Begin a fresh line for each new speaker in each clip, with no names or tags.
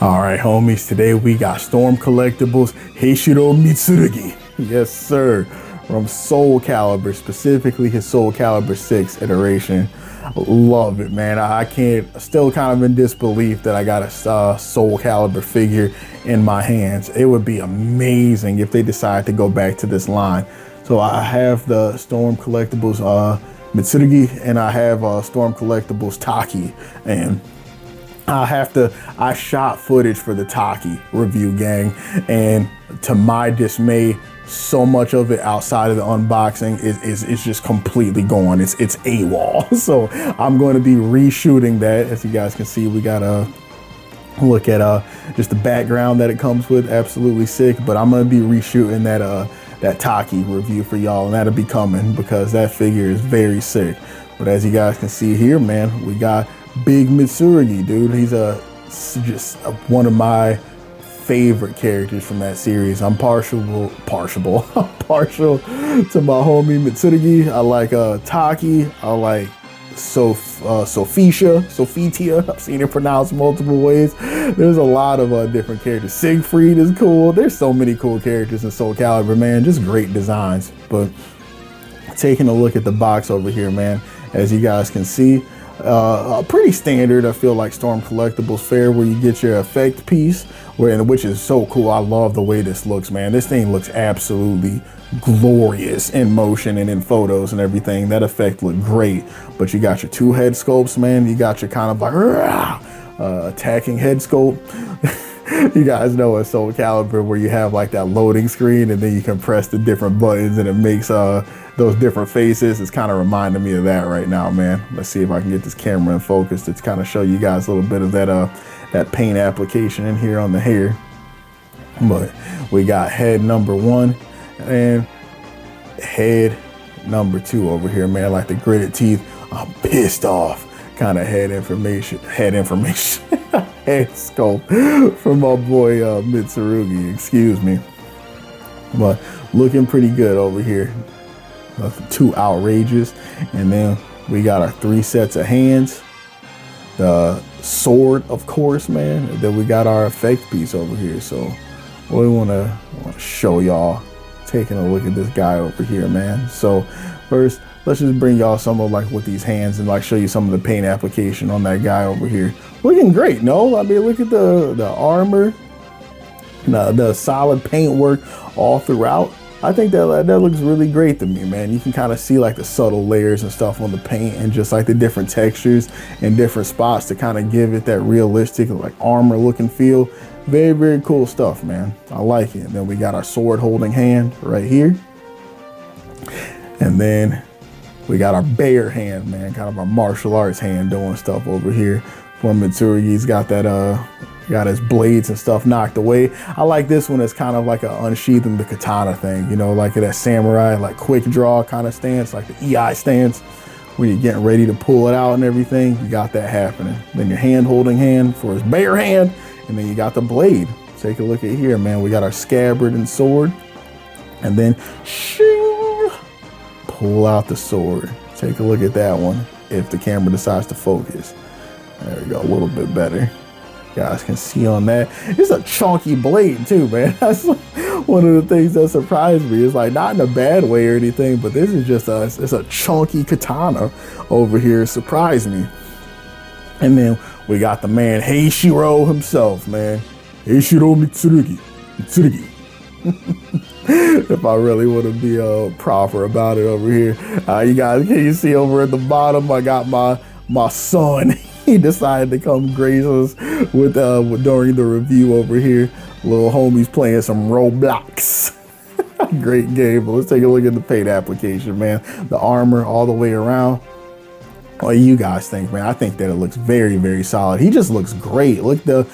All right, homies, today we got Storm Collectibles Mitsurugi. Yes, sir. From Soulcalibur, specifically his Soulcalibur 6 iteration. Love it, man. I can't, still kind of in disbelief that I got a Soulcalibur figure in my hands. It would be amazing if they decide to go back to this line. So I have the Storm Collectibles Mitsurugi, and I have Storm Collectibles Taki, and I shot footage for the Taki review, gang, and to my dismay, so much of it outside of the unboxing is just completely gone. It's AWOL. So I'm going to be reshooting that. As you guys can see, we got a look at just the background that it comes with. Absolutely sick. But I'm going to be reshooting that Taki review for y'all, and that'll be coming because that figure is very sick. But as you guys can see here, man, we got Big Mitsurugi, dude. He's just one of my favorite characters from that series. I'm partial to my homie Mitsurugi. I like Taki. I like Sophitia. I've seen it pronounced multiple ways. There's a lot of different characters. Siegfried is cool. There's so many cool characters in Soulcalibur, man. Just great designs. But taking a look at the box over here, man, as you guys can see, pretty standard, I feel like, Storm Collectibles fare, where you get your effect piece, which is so cool. I love the way this looks, man. This thing looks absolutely glorious in motion and in photos and everything. That effect looked great. But you got your two head sculpts, man. You got your kind of like attacking head sculpt. You guys know at Soulcalibur where you have like that loading screen and then you can press the different buttons and it makes those different faces. It's kind of reminding me of that right now, man. Let's see if I can get this camera in focus to kind of show you guys a little bit of that paint application in here on the hair. But we got head number 1 and head number 2 over here, man. Like the gritted teeth, I'm pissed off kind of head sculpt from my boy Mitsurugi, excuse me. But looking pretty good over here. Nothing too outrageous. And then we got our 3 sets of hands, the sword, of course, man. And then we got our effect piece over here. So we want to show y'all, taking a look at this guy over here, man. So first, let's just bring y'all some of like with these hands and like show you some of the paint application on that guy over here. Looking great, no? I mean, look at the armor, the solid paint work all throughout. I think that looks really great to me, man. You can kind of see like the subtle layers and stuff on the paint and just like the different textures and different spots to kind of give it that realistic like armor looking feel. Very, very cool stuff, man. I like it. And then we got our sword holding hand right here. And then we got our bare hand, man, kind of our martial arts hand doing stuff over here. For Mitsurugi, he's got that, got his blades and stuff knocked away. I like this one as kind of like a unsheathing the katana thing, you know, like that samurai, like quick draw kind of stance, like the EI stance, where you're getting ready to pull it out and everything. You got that happening. Then your hand holding hand for his bare hand, and then you got the blade. Take a look at here, man. We got our scabbard and sword, and then shing, pull out the sword. Take a look at that one if the camera decides to focus. There we go, a little bit better. You guys can see on that. It's a chunky blade too, man. That's one of the things that surprised me. It's like not in a bad way or anything, but this is just it's a chunky katana over here. Surprised me. And then we got the man Heishiro himself, man. Heishiro Mitsurugi. If I really want to be proper about it over here. You guys, can you see over at the bottom, I got my son. He decided to come grace us with during the review over here. Little homie's playing some Roblox. Great game. But let's take a look at the paint application, man. The armor all the way around. What do you guys think, man? I think that it looks very, very solid. He just looks great. Look, the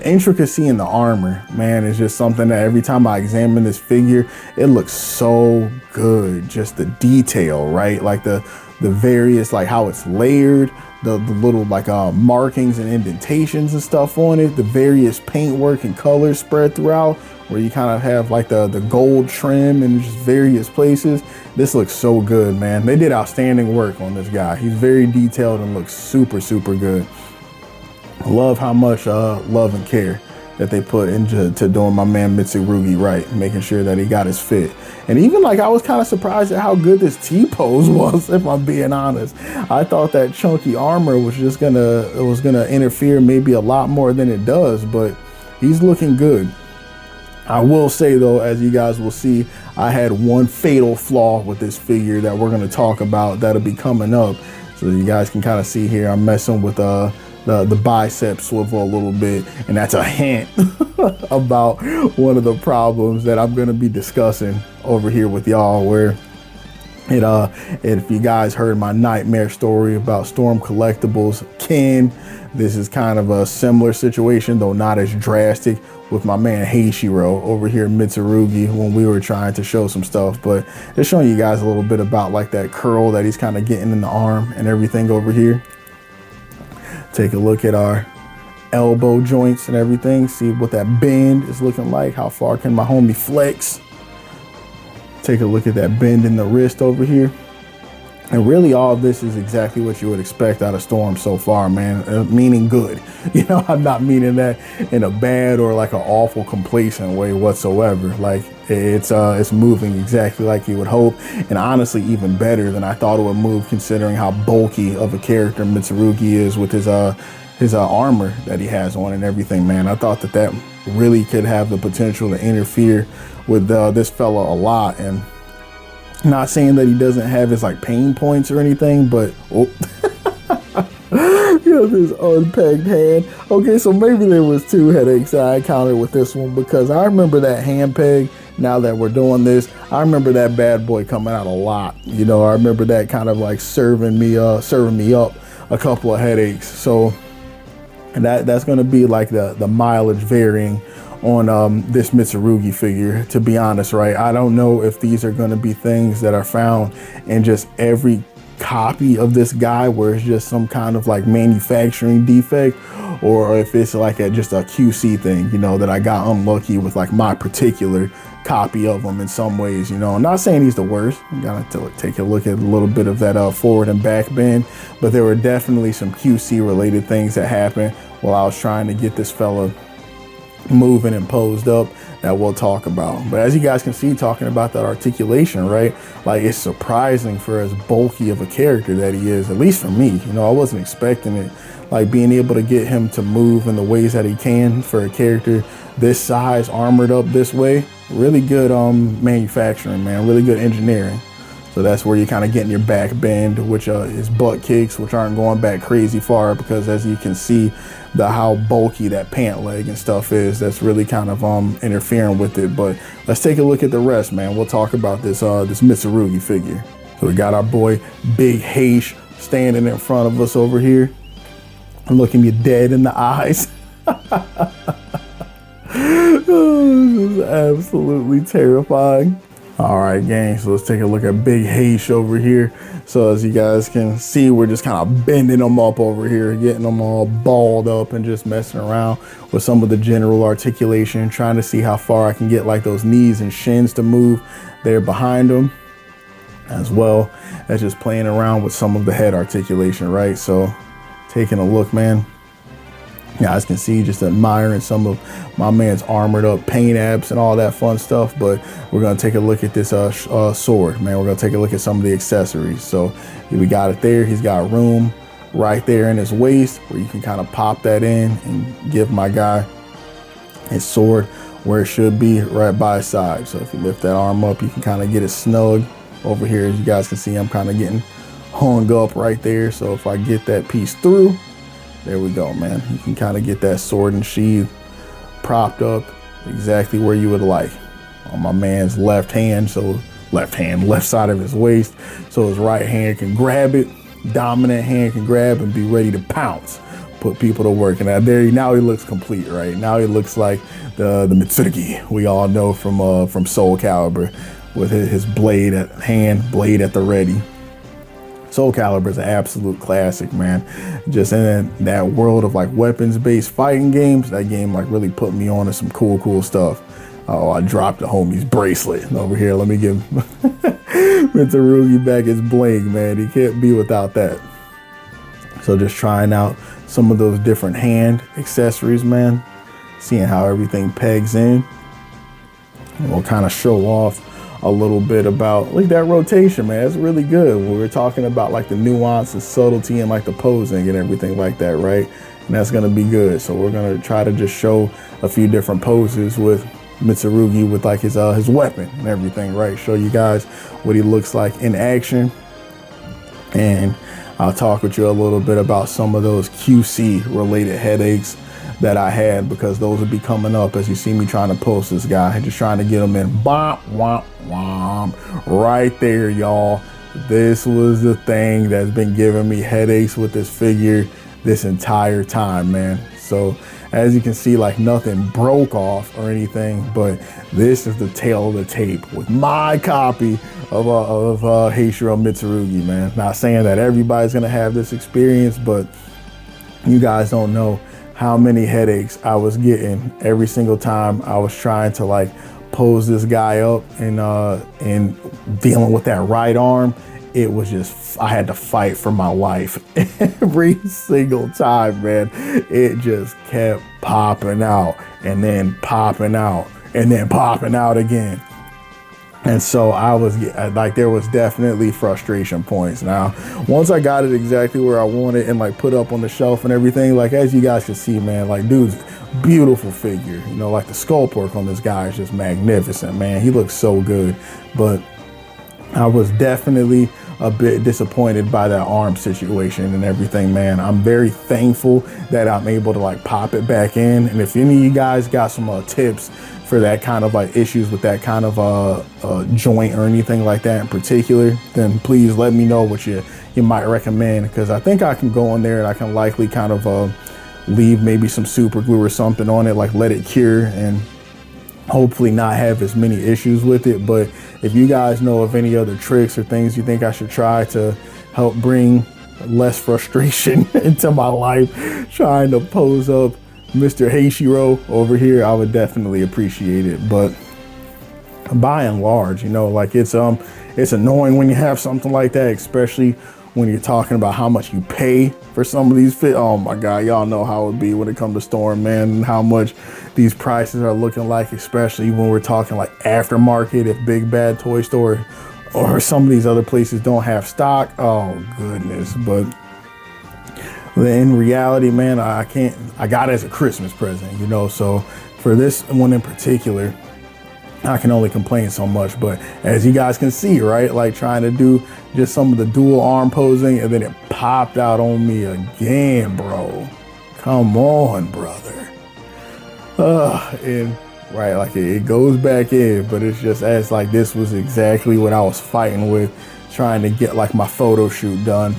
intricacy in the armor, man, is just something that every time I examine this figure, it looks so good. Just the detail, right? Like the various, like how it's layered, the little like markings and indentations and stuff on it, the various paintwork and colors spread throughout, where you kind of have like the gold trim in just various places. This looks so good, man. They did outstanding work on this guy. He's very detailed and looks super, super good. Love how much love and care that they put into doing my man Mitsurugi right, making sure that he got his fit. And even like I was kind of surprised at how good this T-pose was, if I'm being honest. I thought that chunky armor was just gonna interfere maybe a lot more than it does, but he's looking good. I will say though, as you guys will see, I had one fatal flaw with this figure that we're gonna talk about that'll be coming up. So you guys can kind of see here, I'm messing with the bicep swivel a little bit, and that's a hint about one of the problems that I'm gonna be discussing over here with y'all, where if you guys heard my nightmare story about Storm Collectibles Ken, this is kind of a similar situation, though not as drastic, with my man Heishiro over here at Mitsurugi when we were trying to show some stuff. But just showing you guys a little bit about like that curl that he's kind of getting in the arm and everything over here. Take a look at our elbow joints and everything. See what that bend is looking like. How far can my homie flex? Take a look at that bend in the wrist over here. And really all of this is exactly what you would expect out of Storm so far, man, meaning good. You know, I'm not meaning that in a bad or like an awful complacent way whatsoever. Like it's moving exactly like you would hope, and honestly even better than I thought it would move, considering how bulky of a character Mitsurugi is with his armor that he has on and everything, man. I thought that really could have the potential to interfere with this fella a lot. And not saying that he doesn't have his like pain points or anything, but oh. You know, this unpegged hand. Okay, so maybe there was 2 headaches that I encountered with this one, because I remember that hand peg. Now that we're doing this, I remember that bad boy coming out a lot. You know, I remember that kind of like serving me up a couple of headaches. So that's going to be like the mileage varying on this Mitsurugi figure, to be honest, right? I don't know if these are going to be things that are found in just every copy of this guy where it's just some kind of like manufacturing defect, or if it's like just a QC thing, you know, that I got unlucky with like my particular copy of him in some ways. You know, I'm not saying he's the worst. You gotta take a look at a little bit of that forward and back bend, but there were definitely some QC related things that happened while I was trying to get this fella moving and posed up that we'll talk about. But as you guys can see, talking about that articulation, right, like it's surprising for as bulky of a character that he is, at least for me. You know, I wasn't expecting it, like being able to get him to move in the ways that he can for a character this size, armored up this way. Really good manufacturing, man, really good engineering. So that's where you're kind of getting your back bend, which is butt kicks, which aren't going back crazy far, because as you can see, how bulky that pant leg and stuff is, that's really kind of interfering with it. But let's take a look at the rest, man. We'll talk about this Mitsurugi figure. So we got our boy Big Heish standing in front of us over here, looking you dead in the eyes. Oh, this is absolutely terrifying. All right, gang, so let's take a look at Big Heish over here. So as you guys can see, we're just kind of bending them up over here, getting them all balled up and just messing around with some of the general articulation, trying to see how far I can get like those knees and shins to move there behind them, as well as just playing around with some of the head articulation, right? So taking a look, man. You guys can see, just admiring some of my man's armored up paint apps and all that fun stuff. But we're gonna take a look at this sword, man. We're gonna take a look at some of the accessories. So we got it there. He's got room right there in his waist where you can kind of pop that in and give my guy his sword where it should be, right by his side. So if you lift that arm up, you can kind of get it snug over here. As you guys can see, I'm kind of getting hung up right there. So if I get that piece through, there we go, man. You can kind of get that sword and sheath propped up exactly where you would like on my man's left hand. So left side of his waist, so his right hand can grab it, dominant hand can grab and be ready to pounce, put people to work. And now he looks complete, right? Now he looks like the Mitsurugi we all know from Soulcalibur, with his blade at the ready. Soulcalibur is an absolute classic, man. Just in that world of like weapons-based fighting games, that game like really put me on to some cool stuff. Oh, I dropped the homie's bracelet over here. Let me give Mitsurugi back his bling, man. He can't be without that. So just trying out some of those different hand accessories, man. seeing how everything pegs in. And we'll kind of show off a little bit about, look at that rotation, man. It's really good. We were talking about like the nuance and subtlety and like the posing and everything like that, right? And that's gonna be good. So we're gonna try to just show a few different poses with Mitsurugi with like his weapon and everything, right? Show you guys what he looks like in action. And I'll talk with you a little bit about some of those QC related headaches that I had, because those will be coming up as you see me trying to post this guy, just trying to get him in. Bomp, womp, womp. Right there, y'all. This was the thing that's been giving me headaches with this figure this entire time, man. So as you can see, like nothing broke off or anything, but this is the tail of the tape with my copy of Heiichiro Mitsurugi, man. Not saying that everybody's gonna have this experience, but you guys don't know how many headaches I was getting every single time I was trying to like pose this guy up and dealing with that right arm. It was just, I had to fight for my life every single time, man. It just kept popping out and then popping out and then popping out again. And so I was like, there was definitely frustration points. Now, once I got it exactly where I wanted and like put up on the shelf and everything, like as you guys can see, man, like dude's beautiful figure. You know, like the sculpt work on this guy is just magnificent, man. He looks so good. But I was definitely a bit disappointed by that arm situation and everything, man. I'm very thankful that I'm able to like pop it back in. And if any of you guys got some tips for that kind of like issues with that kind of joint or anything like that in particular, then please let me know what you might recommend, because I think I can go in there and I can likely kind of leave maybe some super glue or something on it, like let it cure and hopefully not have as many issues with it. But if you guys know of any other tricks or things you think I should try to help bring less frustration into my life trying to pose up Mr. Heiichiro over here, I would definitely appreciate it. But by and large, you know, like it's annoying when you have something like that, especially when you're talking about how much you pay for some of these fit. Oh my God, y'all know how it be when it comes to Storm, man, and how much these prices are looking like, especially when we're talking like aftermarket, if Big Bad Toy Store or some of these other places don't have stock. Oh goodness. But in reality, man, I got it as a Christmas present, you know, so for this one in particular, I can only complain so much. But as you guys can see, right, like trying to do just some of the dual arm posing, and then it popped out on me again, bro. Come on, brother. And right, like it goes back in, but it's just as like this was exactly what I was fighting with, trying to get like my photo shoot done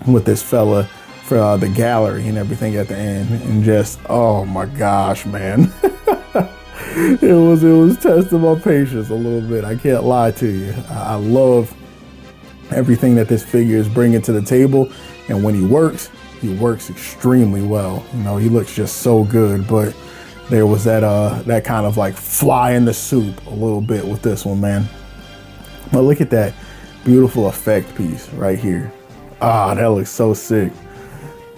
with this fella for the gallery and everything at the end. And just, oh my gosh, man. It was testing my patience a little bit. I can't lie to you. I love everything that this figure is bringing to the table, and when he works extremely well. You know, he looks just so good. But there was that kind of like fly in the soup a little bit with this one, man. But look at that beautiful effect piece right here. Ah, that looks so sick.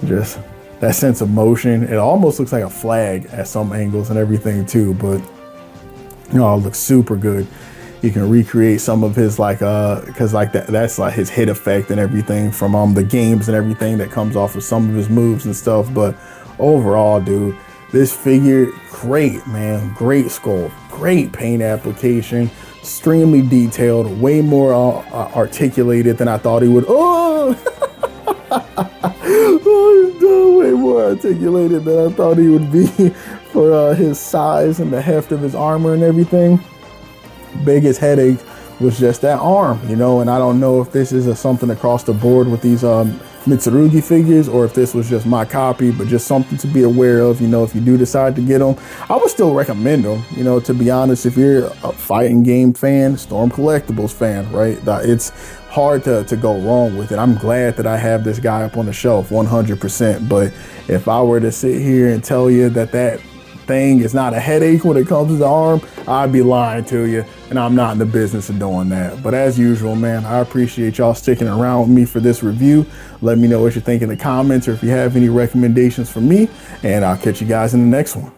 Just that sense of motion. It almost looks like a flag at some angles and everything too, but you know, it looks super good. You can recreate some of his like because like that's like his hit effect and everything from the games and everything that comes off of some of his moves and stuff. But overall, dude, this figure, great, man. Great sculpt, great paint application, extremely detailed, way more articulated than I thought he would. Oh, way more articulated than I thought he would be for his size and the heft of his armor and everything. Biggest headache was just that arm, you know, and I don't know if this is something across the board with these Mitsurugi figures, or if this was just my copy, but just something to be aware of, you know, if you do decide to get them. I would still recommend them, you know, to be honest. If you're a fighting game fan, Storm Collectibles fan, right, it's hard to go wrong with it. I'm glad that I have this guy up on the shelf 100%, but if I were to sit here and tell you that thing is not a headache when it comes to the arm, I'd be lying to you, and I'm not in the business of doing that. But as usual, man, I appreciate y'all sticking around with me for this review. Let me know what you think in the comments, or if you have any recommendations for me, and I'll catch you guys in the next one.